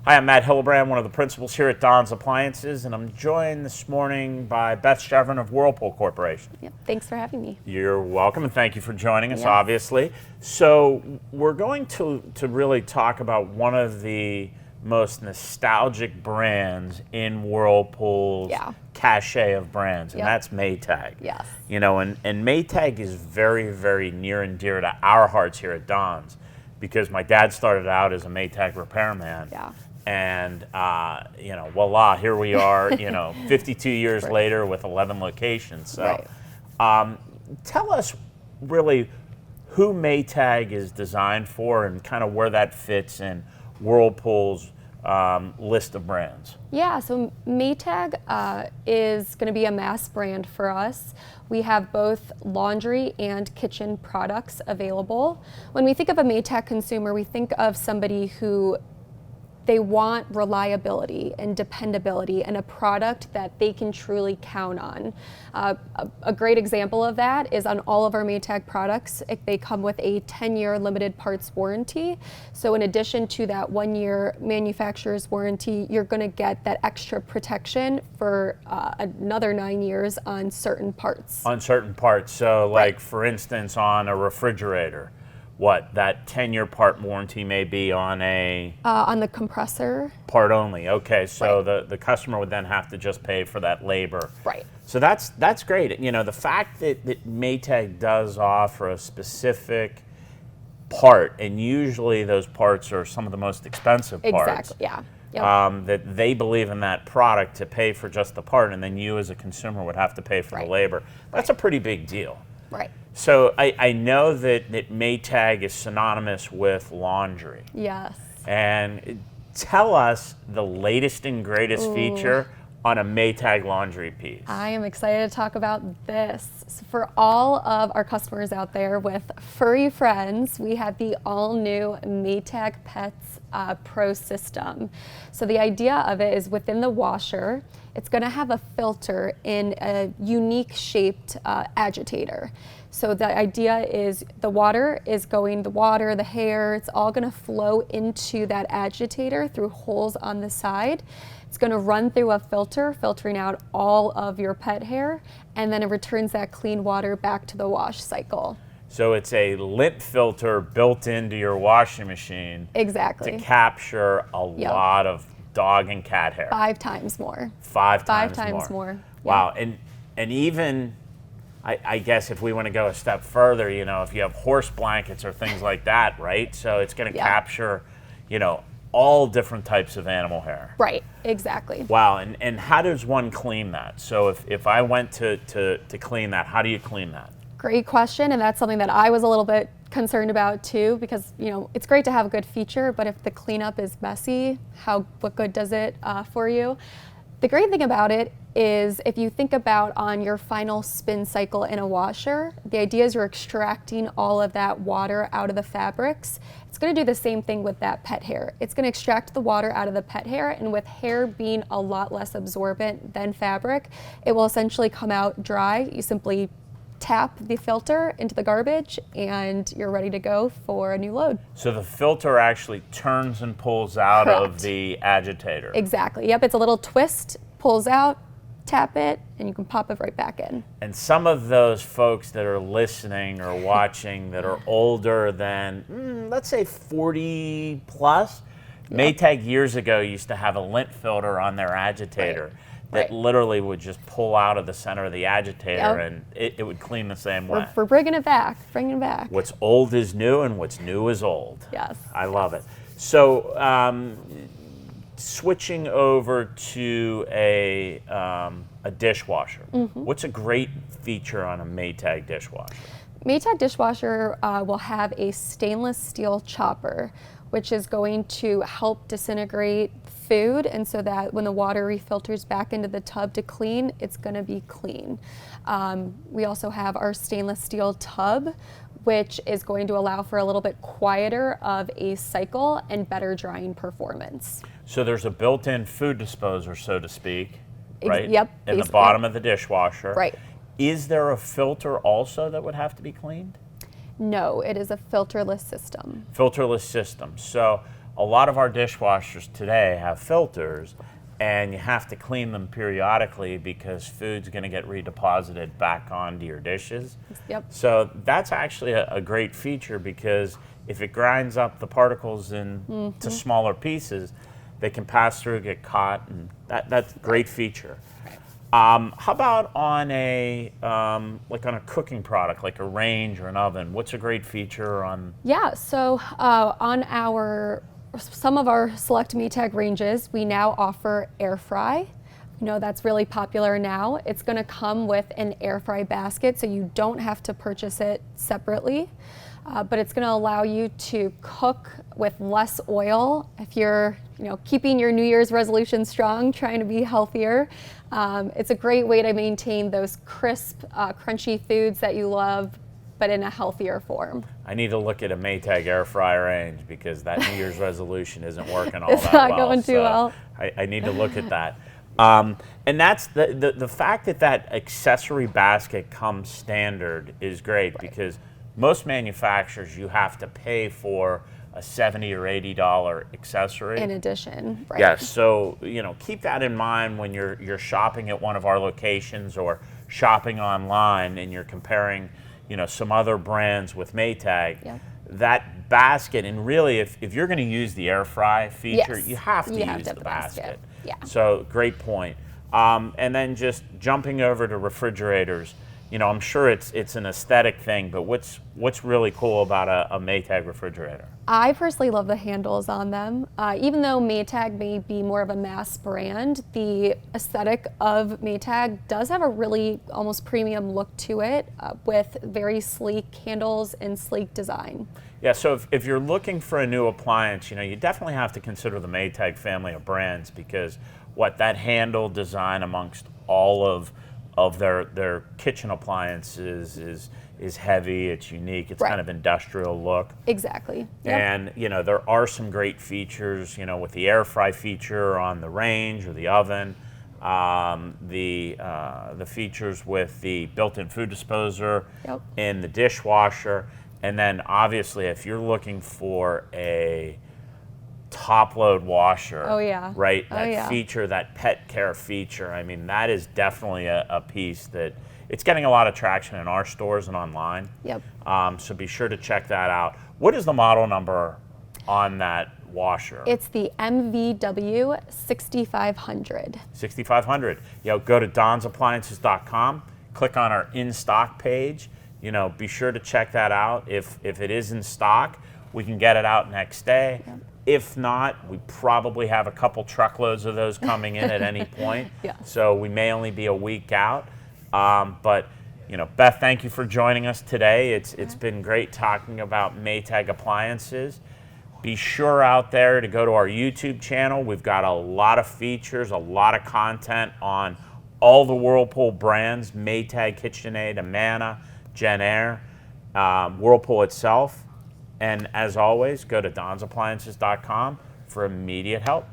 Hi, I'm Matt Hillebrand, one of the principals here at Don's Appliances, and I'm joined this morning by Beth Cheverine of Whirlpool Corporation. Yep, thanks for having me. You're welcome, and thank you for joining us, Yes. obviously. So we're going to really talk about one of the most nostalgic brands in Whirlpool's cachet of brands, and that's Maytag. Yes. You know, and Maytag is very, very near and dear to our hearts here at Don's, because my dad started out as a Maytag repairman. Yeah. And, you know, voila, here we are, 52 years later with 11 locations. So tell us really who Maytag is designed for and kind of where that fits in Whirlpool's list of brands. Yeah, so Maytag is going to be a mass brand for us. We have both laundry and kitchen products available. When we think of a Maytag consumer, we think of somebody who they want reliability and dependability and a product that they can truly count on. A great example of that is on all of our Maytag products, they come with a 10-year limited parts warranty. So in addition to that 1-year manufacturer's warranty, you're going to get that extra protection for another 9 years on certain parts. On certain parts. So like, for instance, on a refrigerator, what that 10-year part warranty may be on a on the compressor part only. Okay, so the customer would then have to just pay for that labor. Right. So that's great. You know, the fact that Maytag does offer a specific part, and usually those parts are some of the most expensive parts. Exactly. Yeah. Yep. That they believe in that product to pay for just the part, and then you as a consumer would have to pay for the labor. That's a pretty big deal. Right. So I know that Maytag is synonymous with laundry. Yes. And tell us the latest and greatest feature on a Maytag laundry piece. I am excited to talk about this. So for all of our customers out there with furry friends, we have the all-new Maytag Pets Pro system. So the idea of it is within the washer, it's going to have a filter in a unique shaped agitator. So the idea is the water, the hair, it's all going to flow into that agitator through holes on the side. It's going to run through a filter, filtering out all of your pet hair, and then it returns that clean water back to the wash cycle. So it's a lint filter built into your washing machine. Exactly. To capture a lot of dog and cat hair. 5 times more. 5 5 times times more. Wow, and even, I guess if we want to go a step further, if you have horse blankets or things like that, right? So it's going to capture, all different types of animal hair. Right, exactly. Wow, and how does one clean that? So if I went to clean that, how do you clean that? Great question, and that's something that I was a little bit concerned about too, because it's great to have a good feature, but if the cleanup is messy, what good does it for you? The great thing about it is if you think about on your final spin cycle in a washer, the idea is you're extracting all of that water out of the fabrics. It's going to do the same thing with that pet hair. It's going to extract the water out of the pet hair, and with hair being a lot less absorbent than fabric, it will essentially come out dry. You simply tap the filter into the garbage and you're ready to go for a new load. So the filter actually turns and pulls out of the agitator. Exactly. Yep, it's a little twist, pulls out, tap it, and you can pop it right back in. And some of those folks that are listening or watching that are older than, let's say 40 plus, Maytag years ago used to have a lint filter on their agitator. That literally would just pull out of the center of the agitator, and it would clean the same way. We're bringing it back, What's old is new, and what's new is old. Yes. I love it. So switching over to a dishwasher, what's a great feature on a Maytag dishwasher? Maytag dishwasher will have a stainless steel chopper, which is going to help disintegrate food, and so that when the water refilters back into the tub to clean, it's going to be clean. We also have our stainless steel tub, which is going to allow for a little bit quieter of a cycle and better drying performance. So there's a built-in food disposer, so to speak, right? Yep. In the bottom of the dishwasher. Right. Is there a filter also that would have to be cleaned? No, it is a filterless system. Filterless system. So a lot of our dishwashers today have filters, and you have to clean them periodically because food's going to get redeposited back onto your dishes. Yep. So that's actually a great feature, because if it grinds up the particles into smaller pieces, they can pass through, get caught, and that's a great feature. How about on a like on a cooking product, like a range or an oven? What's a great feature on? Yeah, so on some of our select Maytag ranges, we now offer Airfry. You know, that's really popular now. It's going to come with an Airfry basket, so you don't have to purchase it separately. But it's going to allow you to cook with less oil if you're, keeping your New Year's resolution strong, trying to be healthier. It's a great way to maintain those crisp, crunchy foods that you love, but in a healthier form. I need to look at a Maytag air fryer range, because that New Year's resolution isn't working all It's that not well. going too well. I need to look at that. And that's the fact that accessory basket comes standard is great, because most manufacturers, you have to pay for a $70 or $80 accessory. In addition, right? Yes, so keep that in mind when you're shopping at one of our locations or shopping online, and you're comparing some other brands with Maytag. Yep. That basket, and really, if you're going to use the air fry feature, Yes, you have to use have the basket. Yeah. So great point. And then just jumping over to refrigerators, I'm sure it's an aesthetic thing, but what's really cool about a Maytag refrigerator? I personally love the handles on them. Even though Maytag may be more of a mass brand, the aesthetic of Maytag does have a really almost premium look to it, with very sleek handles and sleek design. Yeah, so if you're looking for a new appliance, you definitely have to consider the Maytag family of brands, because that handle design amongst all of their kitchen appliances is heavy, it's unique, it's kind of industrial look. Exactly. Yep. And there are some great features, with the air fry feature on the range or the oven, the features with the built-in food disposer in the dishwasher, and then obviously if you're looking for a top load washer, right? That feature, that pet care feature, I mean, that is definitely a piece that it's getting a lot of traction in our stores and online. Yep. So be sure to check that out. What is the model number on that washer? It's the MVW 6500. 6500. Go to donsappliances.com, click on our in stock page. Be sure to check that out. If it is in stock, we can get it out next day. Yep. If not, we probably have a couple truckloads of those coming in at any point. So we may only be a week out. But Beth, thank you for joining us today. It's been great talking about Maytag appliances. Be sure out there to go to our YouTube channel. We've got a lot of features, a lot of content on all the Whirlpool brands: Maytag, KitchenAid, Amana, Genair, Whirlpool itself. And as always, go to donsappliances.com for immediate help.